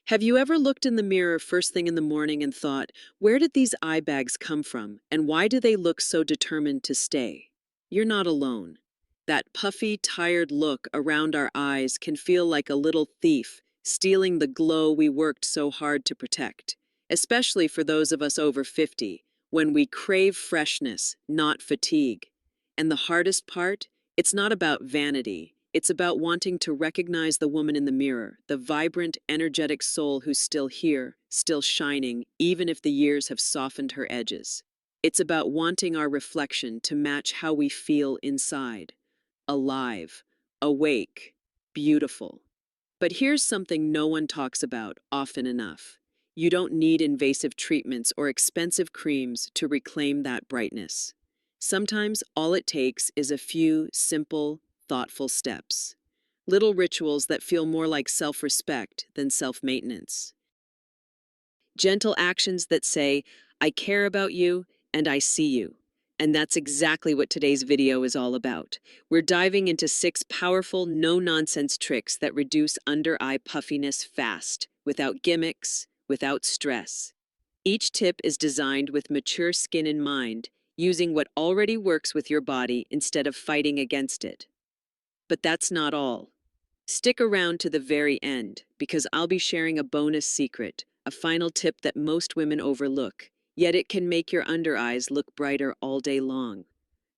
Have you ever looked in the mirror first thing in the morning and thought, where did these eye bags come from and why do they look so determined to stay? You're not alone. That puffy, tired look around our eyes can feel like a little thief stealing the glow we worked so hard to protect, especially for those of us over 50, when we crave freshness, not fatigue. And the hardest part? It's not about vanity. It's about wanting to recognize the woman in the mirror, the vibrant, energetic soul who's still here, still shining, even if the years have softened her edges. It's about wanting our reflection to match how we feel inside: alive, awake, beautiful. But here's something no one talks about often enough. You don't need invasive treatments or expensive creams to reclaim that brightness. Sometimes all it takes is a few simple, thoughtful steps. Little rituals that feel more like self-respect than self-maintenance. Gentle actions that say, I care about you and I see you. And that's exactly what today's video is all about. We're diving into 6 powerful, no-nonsense tricks that reduce under-eye puffiness fast, without gimmicks, without stress. Each tip is designed with mature skin in mind, using what already works with your body instead of fighting against it. But that's not all. Stick around to the very end, because I'll be sharing a bonus secret, a final tip that most women overlook, yet it can make your under eyes look brighter all day long.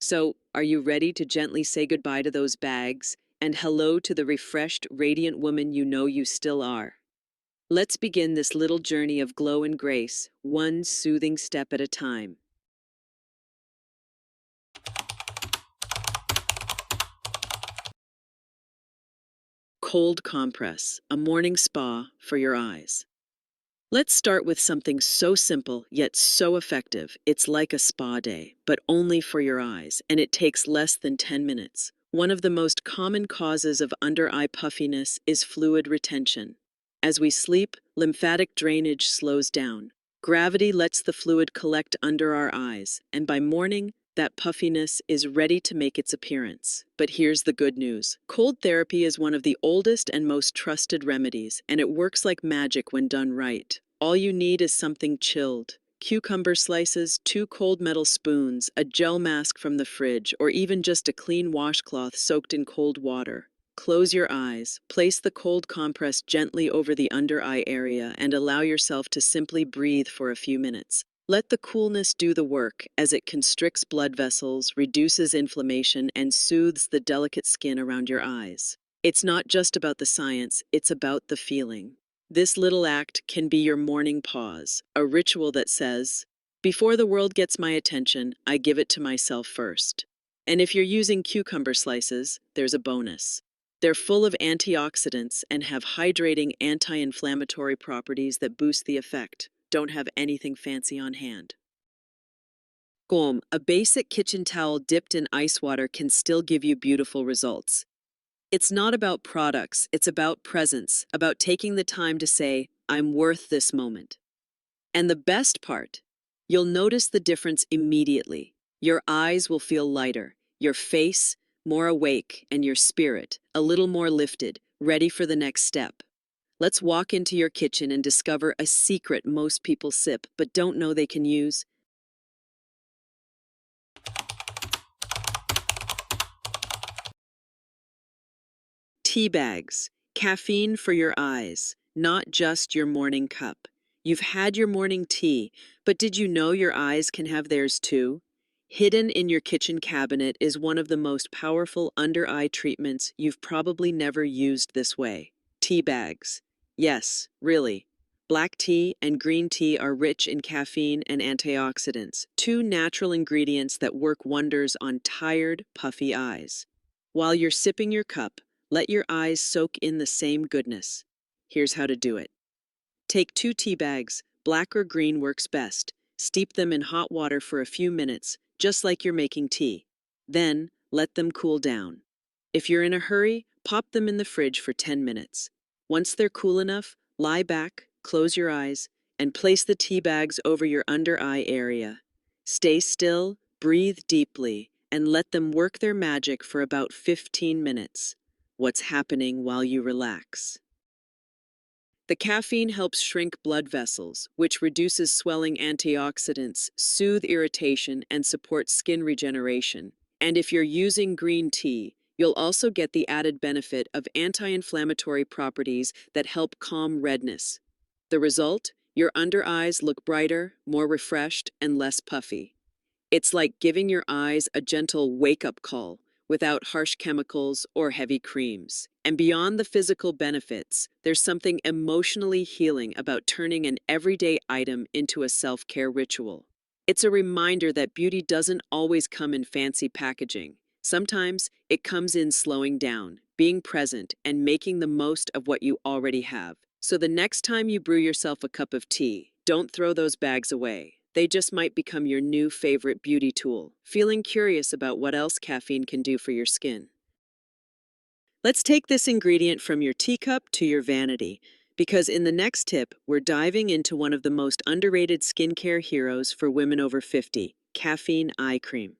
So, are you ready to gently say goodbye to those bags and hello to the refreshed, radiant woman you know you still are? Let's begin this little journey of glow and grace, one soothing step at a time. Cold compress, a morning spa for your eyes. Let's start with something so simple yet so effective. It's like a spa day, but only for your eyes, and it takes less than 10 minutes. One of the most common causes of under-eye puffiness is fluid retention. As we sleep, lymphatic drainage slows down. Gravity lets the fluid collect under our eyes, and by morning, that puffiness is ready to make its appearance. But here's the good news. Cold therapy is one of the oldest and most trusted remedies, and it works like magic when done right. All you need is something chilled. Cucumber slices, 2 cold metal spoons, a gel mask from the fridge, or even just a clean washcloth soaked in cold water. Close your eyes, place the cold compress gently over the under eye area, and allow yourself to simply breathe for a few minutes. Let the coolness do the work as it constricts blood vessels, reduces inflammation, and soothes the delicate skin around your eyes. It's not just about the science, it's about the feeling. This little act can be your morning pause, a ritual that says, before the world gets my attention, I give it to myself first. And if you're using cucumber slices, there's a bonus. They're full of antioxidants and have hydrating anti-inflammatory properties that boost the effect. Don't have anything fancy on hand. Gom, a basic kitchen towel dipped in ice water can still give you beautiful results. It's not about products, it's about presence, about taking the time to say, I'm worth this moment. And the best part, you'll notice the difference immediately. Your eyes will feel lighter, your face more awake, and your spirit a little more lifted, ready for the next step. Let's walk into your kitchen and discover a secret most people sip but don't know they can use. Tea bags, caffeine for your eyes, not just your morning cup. You've had your morning tea, but did you know your eyes can have theirs too? Hidden in your kitchen cabinet is one of the most powerful under-eye treatments you've probably never used this way. Tea bags. Yes, really. Black tea and green tea are rich in caffeine and antioxidants, 2 natural ingredients that work wonders on tired, puffy eyes. While you're sipping your cup, let your eyes soak in the same goodness. Here's how to do it. Take 2 tea bags, black or green works best. Steep them in hot water for a few minutes, just like you're making tea. Then, let them cool down. If you're in a hurry, pop them in the fridge for 10 minutes. Once they're cool enough, lie back, close your eyes, and place the tea bags over your under eye area. Stay still, breathe deeply, and let them work their magic for about 15 minutes. What's happening while you relax? The caffeine helps shrink blood vessels, which reduces swelling antioxidants, soothe irritation, and support skin regeneration. And if you're using green tea, you'll also get the added benefit of anti-inflammatory properties that help calm redness. The result? Your under eyes look brighter, more refreshed, and less puffy. It's like giving your eyes a gentle wake-up call without harsh chemicals or heavy creams. And beyond the physical benefits, there's something emotionally healing about turning an everyday item into a self-care ritual. It's a reminder that beauty doesn't always come in fancy packaging. Sometimes it comes in slowing down, being present, and making the most of what you already have. So the next time you brew yourself a cup of tea, don't throw those bags away. They just might become your new favorite beauty tool. Feeling curious about what else caffeine can do for your skin? Let's take this ingredient from your teacup to your vanity, because in the next tip, we're diving into one of the most underrated skincare heroes for women over 50, Caffeine Eye Cream.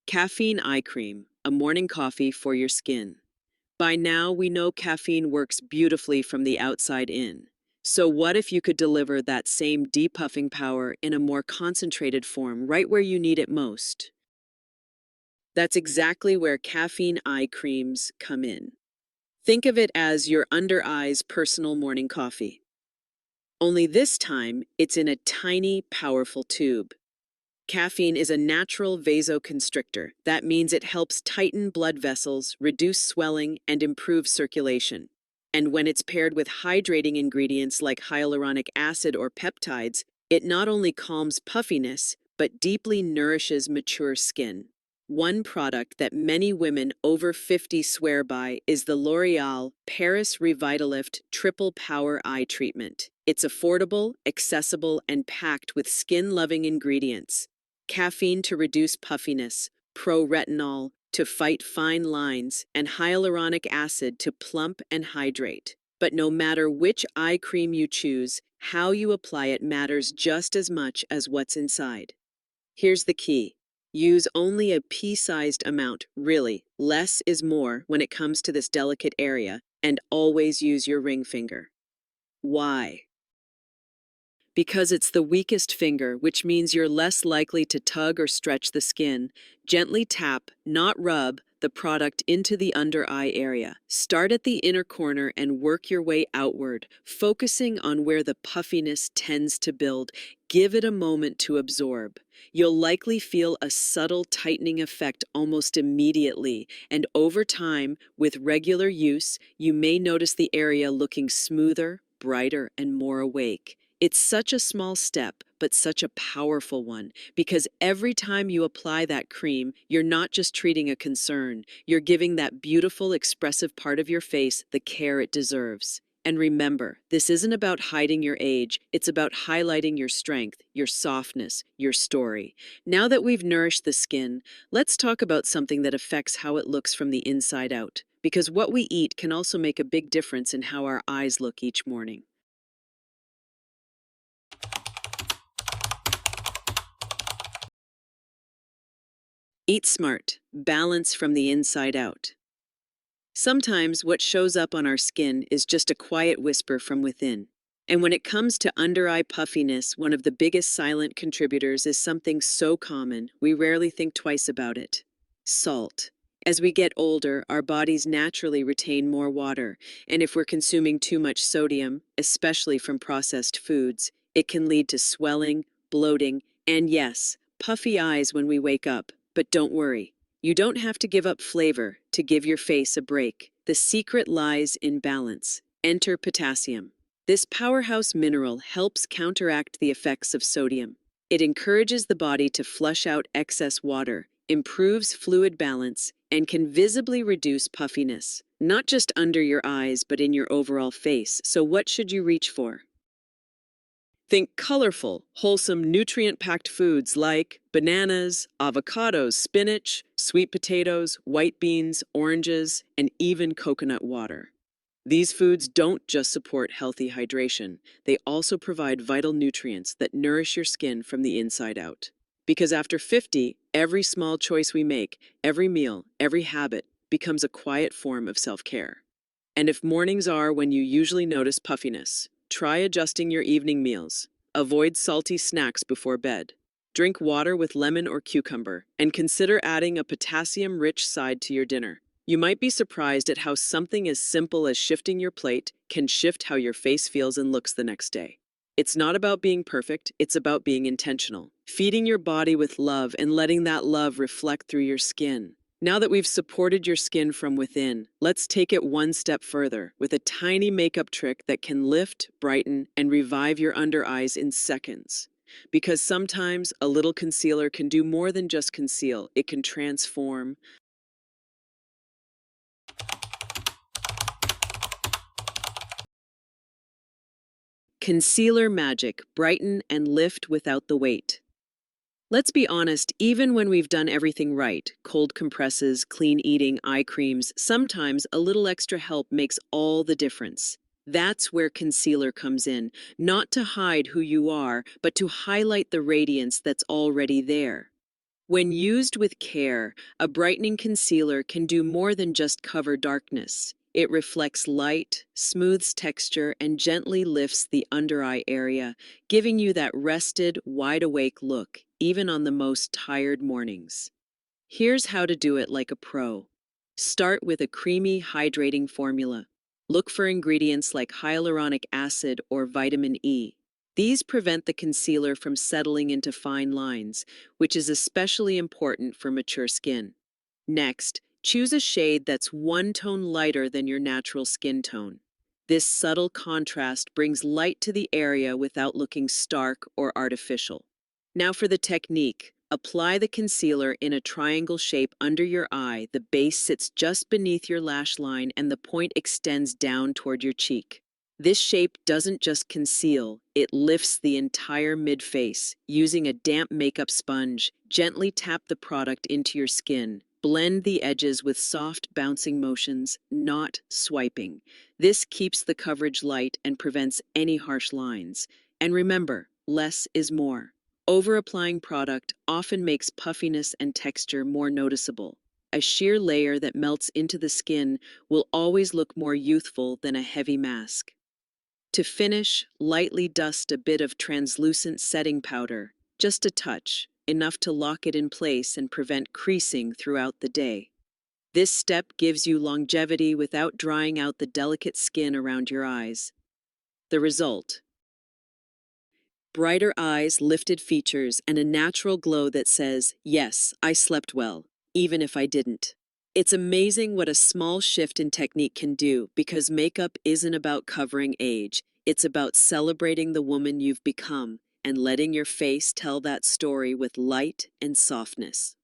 Caffeine Eye Cream, a morning coffee for your skin. By now, we know caffeine works beautifully from the outside in. So what if you could deliver that same depuffing power in a more concentrated form right where you need it most? That's exactly where caffeine eye creams come in. Think of it as your under eyes personal morning coffee. Only this time, it's in a tiny, powerful tube. Caffeine is a natural vasoconstrictor. That means it helps tighten blood vessels, reduce swelling, and improve circulation. And when it's paired with hydrating ingredients like hyaluronic acid or peptides, it not only calms puffiness, but deeply nourishes mature skin. One product that many women over 50 swear by is the L'Oreal Paris Revitalift Triple Power Eye Treatment. It's affordable, accessible, and packed with skin-loving ingredients. Caffeine to reduce puffiness, pro-retinol to fight fine lines, and hyaluronic acid to plump and hydrate. But no matter which eye cream you choose, how you apply it matters just as much as what's inside. Here's the key. Use only a pea-sized amount, really. Less is more when it comes to this delicate area, and always use your ring finger. Why? Because it's the weakest finger, which means you're less likely to tug or stretch the skin. Gently tap, not rub, the product into the under eye area. Start at the inner corner and work your way outward, focusing on where the puffiness tends to build. Give it a moment to absorb. You'll likely feel a subtle tightening effect almost immediately, and over time, with regular use, you may notice the area looking smoother, brighter, and more awake. It's such a small step, but such a powerful one, because every time you apply that cream, you're not just treating a concern, you're giving that beautiful, expressive part of your face the care it deserves. And remember, this isn't about hiding your age, it's about highlighting your strength, your softness, your story. Now that we've nourished the skin, let's talk about something that affects how it looks from the inside out, because what we eat can also make a big difference in how our eyes look each morning. Eat smart, balance from the inside out. Sometimes what shows up on our skin is just a quiet whisper from within. And when it comes to under eye puffiness, one of the biggest silent contributors is something so common we rarely think twice about it: salt. As we get older, our bodies naturally retain more water, and if we're consuming too much sodium, especially from processed foods, it can lead to swelling, bloating, and yes, puffy eyes when we wake up. But don't worry. You don't have to give up flavor to give your face a break. The secret lies in balance. Enter potassium. This powerhouse mineral helps counteract the effects of sodium. It encourages the body to flush out excess water, improves fluid balance, and can visibly reduce puffiness, not just under your eyes, but in your overall face. So what should you reach for? Think colorful, wholesome, nutrient-packed foods like bananas, avocados, spinach, sweet potatoes, white beans, oranges, and even coconut water. These foods don't just support healthy hydration, they also provide vital nutrients that nourish your skin from the inside out. Because after 50, every small choice we make, every meal, every habit becomes a quiet form of self-care. And if mornings are when you usually notice puffiness, try adjusting your evening meals. Avoid salty snacks before bed. Drink water with lemon or cucumber, and consider adding a potassium-rich side to your dinner. You might be surprised at how something as simple as shifting your plate can shift how your face feels and looks the next day. It's not about being perfect, it's about being intentional. Feeding your body with love and letting that love reflect through your skin. Now that we've supported your skin from within, let's take it one step further with a tiny makeup trick that can lift, brighten, and revive your under eyes in seconds. Because sometimes a little concealer can do more than just conceal, it can transform. Concealer magic, brighten and lift without the weight. Let's be honest, even when we've done everything right, cold compresses, clean eating, eye creams, sometimes a little extra help makes all the difference. That's where concealer comes in, not to hide who you are, but to highlight the radiance that's already there. When used with care, a brightening concealer can do more than just cover darkness. It reflects light, smooths texture, and gently lifts the under eye area, giving you that rested, wide-awake look, even on the most tired mornings. Here's how to do it like a pro. Start with a creamy, hydrating formula. Look for ingredients like hyaluronic acid or vitamin E. These prevent the concealer from settling into fine lines, which is especially important for mature skin. Next, choose a shade that's one tone lighter than your natural skin tone. This subtle contrast brings light to the area without looking stark or artificial. Now for the technique. Apply the concealer in a triangle shape under your eye. The base sits just beneath your lash line and the point extends down toward your cheek. This shape doesn't just conceal, it lifts the entire mid-face. Using a damp makeup sponge, gently tap the product into your skin. Blend the edges with soft, bouncing motions, not swiping. This keeps the coverage light and prevents any harsh lines. And remember, less is more. Over-applying product often makes puffiness and texture more noticeable. A sheer layer that melts into the skin will always look more youthful than a heavy mask. To finish, lightly dust a bit of translucent setting powder, just a touch, enough to lock it in place and prevent creasing throughout the day. This step gives you longevity without drying out the delicate skin around your eyes. The result: brighter eyes, lifted features, and a natural glow that says, yes, I slept well, even if I didn't. It's amazing what a small shift in technique can do, because makeup isn't about covering age. It's about celebrating the woman you've become and letting your face tell that story with light and softness.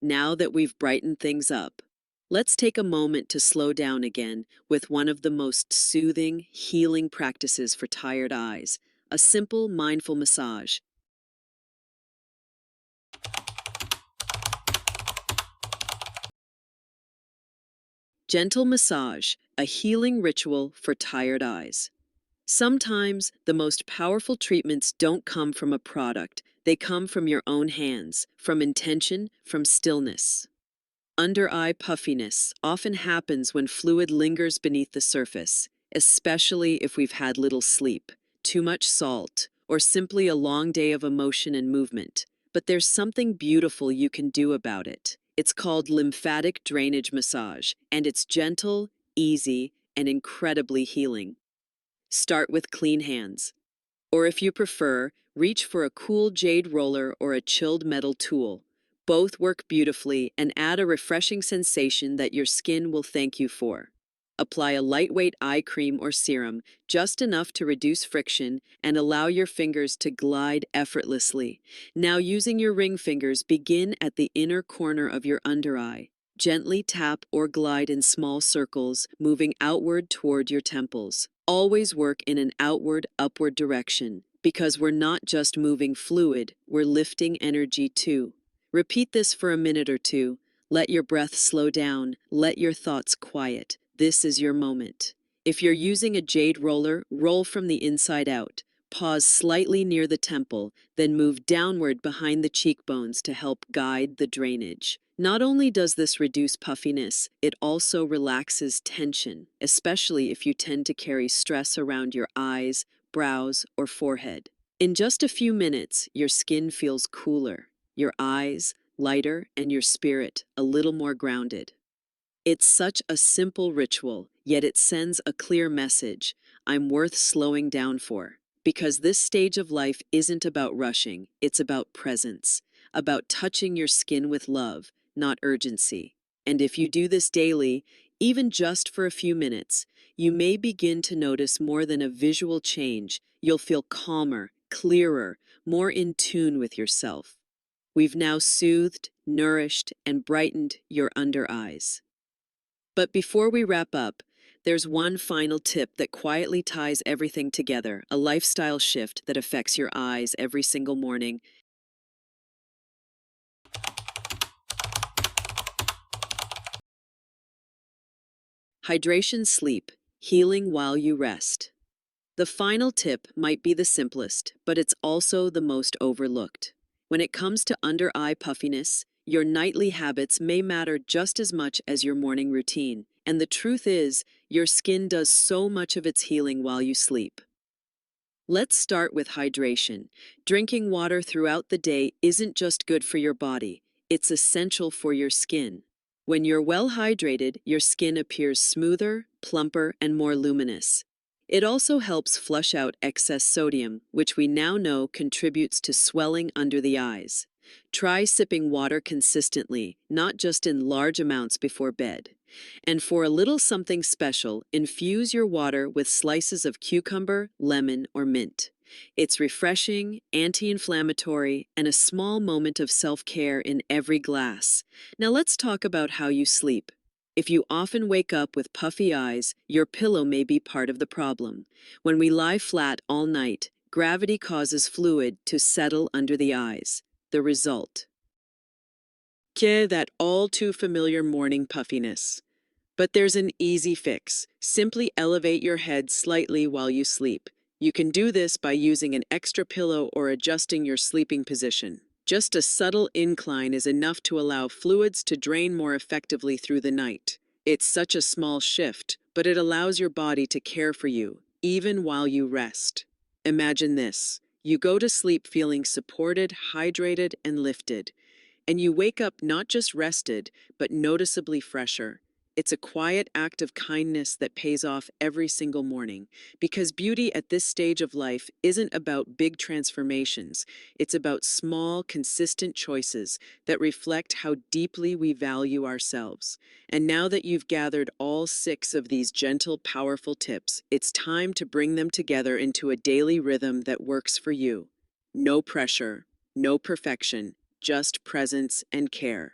Now that we've brightened things up, let's take a moment to slow down again with one of the most soothing, healing practices for tired eyes: a simple, mindful massage. Gentle massage, a healing ritual for tired eyes. Sometimes the most powerful treatments don't come from a product, they come from your own hands, from intention, from stillness. Under eye puffiness often happens when fluid lingers beneath the surface, especially if we've had little sleep, too much salt, or simply a long day of emotion and movement. But there's something beautiful you can do about it. It's called lymphatic drainage massage, and it's gentle, easy, and incredibly healing. Start with clean hands. Or if you prefer, reach for a cool jade roller or a chilled metal tool. Both work beautifully and add a refreshing sensation that your skin will thank you for. Apply a lightweight eye cream or serum, just enough to reduce friction and allow your fingers to glide effortlessly. Now, using your ring fingers, begin at the inner corner of your under eye. Gently tap or glide in small circles, moving outward toward your temples. Always work in an outward, upward direction, because we're not just moving fluid, we're lifting energy too. Repeat this for a minute or two. Let your breath slow down, let your thoughts quiet. This is your moment. If you're using a jade roller, roll from the inside out. Pause slightly near the temple, then move downward behind the cheekbones to help guide the drainage. Not only does this reduce puffiness, it also relaxes tension, especially if you tend to carry stress around your eyes, brows, or forehead. In just a few minutes, your skin feels cooler, your eyes lighter, and your spirit a little more grounded. It's such a simple ritual, yet it sends a clear message: I'm worth slowing down for. Because this stage of life isn't about rushing, it's about presence, about touching your skin with love, not urgency. And if you do this daily, even just for a few minutes, you may begin to notice more than a visual change. You'll feel calmer, clearer, more in tune with yourself. We've now soothed, nourished, and brightened your under eyes. But before we wrap up, there's one final tip that quietly ties everything together, a lifestyle shift that affects your eyes every single morning. Hydration, sleep, healing while you rest. The final tip might be the simplest, but it's also the most overlooked. When it comes to under eye puffiness, your nightly habits may matter just as much as your morning routine. And the truth is, your skin does so much of its healing while you sleep. Let's start with hydration. Drinking water throughout the day isn't just good for your body, it's essential for your skin. When you're well hydrated, your skin appears smoother, plumper, and more luminous. It also helps flush out excess sodium, which we now know contributes to swelling under the eyes. Try sipping water consistently, not just in large amounts before bed. And for a little something special, infuse your water with slices of cucumber, lemon, or mint. It's refreshing, anti-inflammatory, and a small moment of self-care in every glass. Now let's talk about how you sleep. If you often wake up with puffy eyes, your pillow may be part of the problem. When we lie flat all night, gravity causes fluid to settle under the eyes. The result: that all too familiar morning puffiness. But there's an easy fix. Simply elevate your head slightly while you sleep. You can do this by using an extra pillow or adjusting your sleeping position. Just a subtle incline is enough to allow fluids to drain more effectively through the night. It's such a small shift, but it allows your body to care for you, even while you rest. Imagine this. You go to sleep feeling supported, hydrated, and lifted. And you wake up not just rested, but noticeably fresher. It's a quiet act of kindness that pays off every single morning, because beauty at this stage of life isn't about big transformations. It's about small, consistent choices that reflect how deeply we value ourselves. And now that you've gathered all 6 of these gentle, powerful tips, it's time to bring them together into a daily rhythm that works for you. No pressure, no perfection, just presence and care.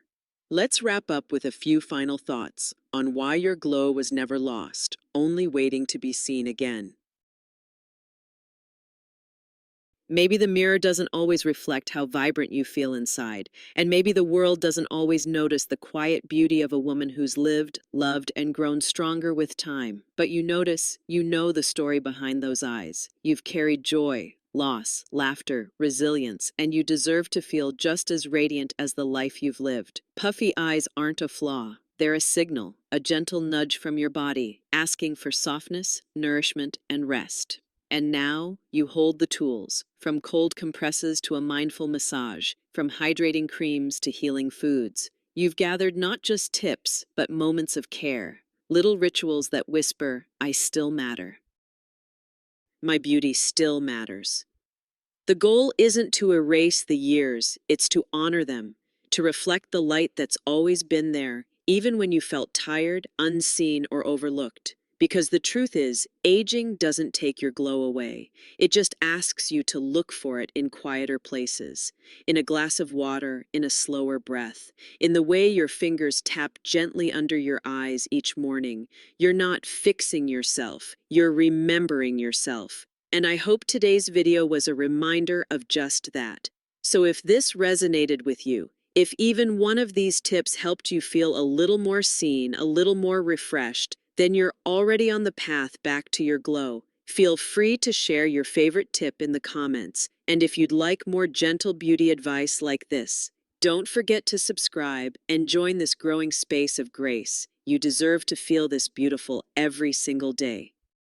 Let's wrap up with a few final thoughts on why your glow was never lost, only waiting to be seen again. Maybe the mirror doesn't always reflect how vibrant you feel inside, and maybe the world doesn't always notice the quiet beauty of a woman who's lived, loved, and grown stronger with time. But you notice, you know the story behind those eyes. You've carried joy, loss, laughter, resilience, and you deserve to feel just as radiant as the life you've lived. Puffy eyes aren't a flaw. They're a signal, a gentle nudge from your body, asking for softness, nourishment, and rest. And now you hold the tools, from cold compresses to a mindful massage, from hydrating creams to healing foods. You've gathered not just tips, but moments of care, little rituals that whisper, I still matter. My beauty still matters. The goal isn't to erase the years, it's to honor them, to reflect the light that's always been there, even when you felt tired, unseen, or overlooked. Because the truth is, aging doesn't take your glow away. It just asks you to look for it in quieter places, in a glass of water, in a slower breath, in the way your fingers tap gently under your eyes each morning. You're not fixing yourself, you're remembering yourself. And I hope today's video was a reminder of just that. So if this resonated with you, if even one of these tips helped you feel a little more seen, a little more refreshed, then you're already on the path back to your glow. Feel free to share your favorite tip in the comments, and if you'd like more gentle beauty advice like this, don't forget to subscribe and join this growing space of grace. You deserve to feel this beautiful every single day.